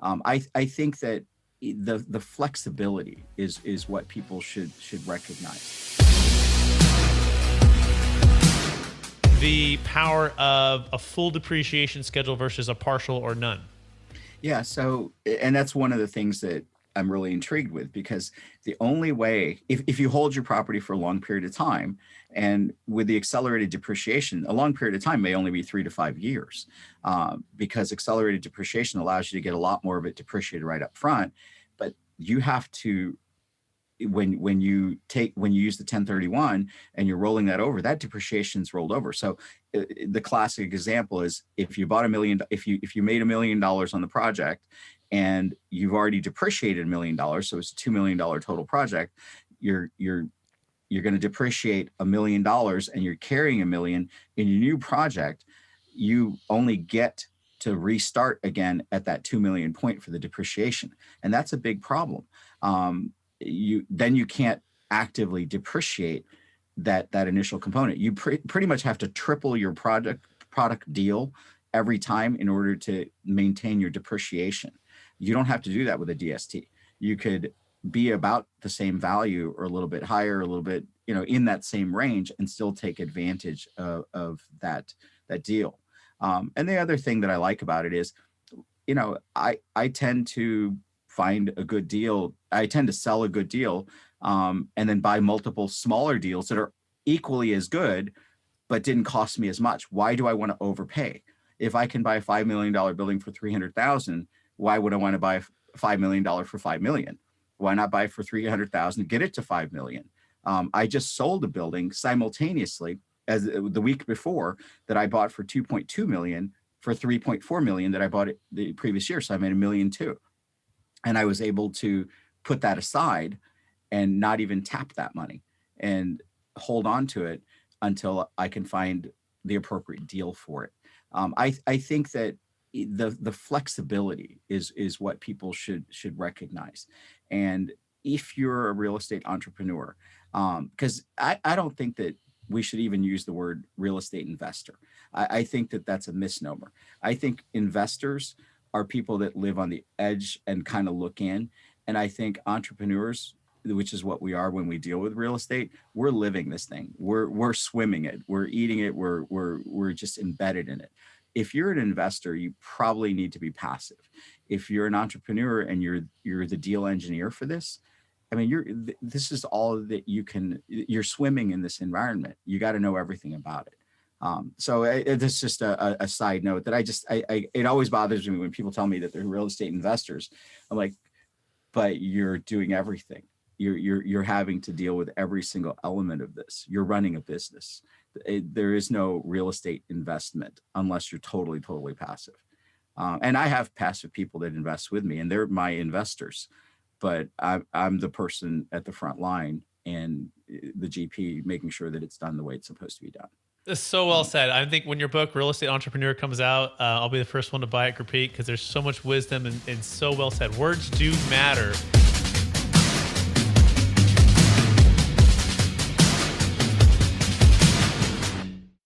I think that the flexibility is what people should recognize. The power of a full depreciation schedule versus a partial or none. Yeah. So, and that's one of the things that I'm really intrigued with, because the only way, if you hold your property for a long period of time, and with the accelerated depreciation, a long period of time may only be 3 to 5 years, because accelerated depreciation allows you to get a lot more of it depreciated right up front. But you have to, when you use the 1031 and you're rolling that over, that depreciation's rolled over. So the classic example is, if you bought if you made $1 million on the project and you've already depreciated $1 million, so it's a $2 million total project, you're going to depreciate $1 million and you're carrying $1 million in your new project. You only get to restart again at that 2 million point for the depreciation, and that's a big problem. You can't actively depreciate that initial component. You pretty much have to triple your product deal every time in order to maintain your depreciation. You don't have to do that with a DST. You could be about the same value or a little bit higher, a little bit, in that same range, and still take advantage of that deal. And the other thing that I like about it is, I tend to find a good deal. I tend to sell a good deal, and then buy multiple smaller deals that are equally as good, but didn't cost me as much. Why do I want to overpay? If I can buy a $5 million building for $300,000, why would I want to buy $5 million for $5 million? Why not buy for $300,000, get it to $5 million? I just sold a building simultaneously as the week before that I bought for $2.2 million for $3.4 million that I bought it the previous year. So I made $1.2 million. And I was able to put that aside and not even tap that money and hold on to it until I can find the appropriate deal for it. I think that the flexibility is what people should recognize. And if you're a real estate entrepreneur, because I don't think that we should even use the word real estate investor. I think that that's a misnomer. I think investors are people that live on the edge and kind of look in. And I think entrepreneurs, which is what we are when we deal with real estate, we're living this thing. We're swimming it. We're eating it. We're just embedded in it. If you're an investor, you probably need to be passive. If you're an entrepreneur and you're the deal engineer for this, I mean, this is all that you're swimming in this environment. You got to know everything about it. So it's just a side note that it always bothers me when people tell me that they're real estate investors. I'm like, but you're doing everything. You're having to deal with every single element of this. You're running a business. There is no real estate investment unless you're totally passive. And I have passive people that invest with me, and they're my investors. But I'm the person at the front line and the GP making sure that it's done the way it's supposed to be done. That's so well said. I think when your book, Real Estate Entrepreneur, comes out, I'll be the first one to buy it, Gurpreet, because there's so much wisdom and so well said. Words do matter.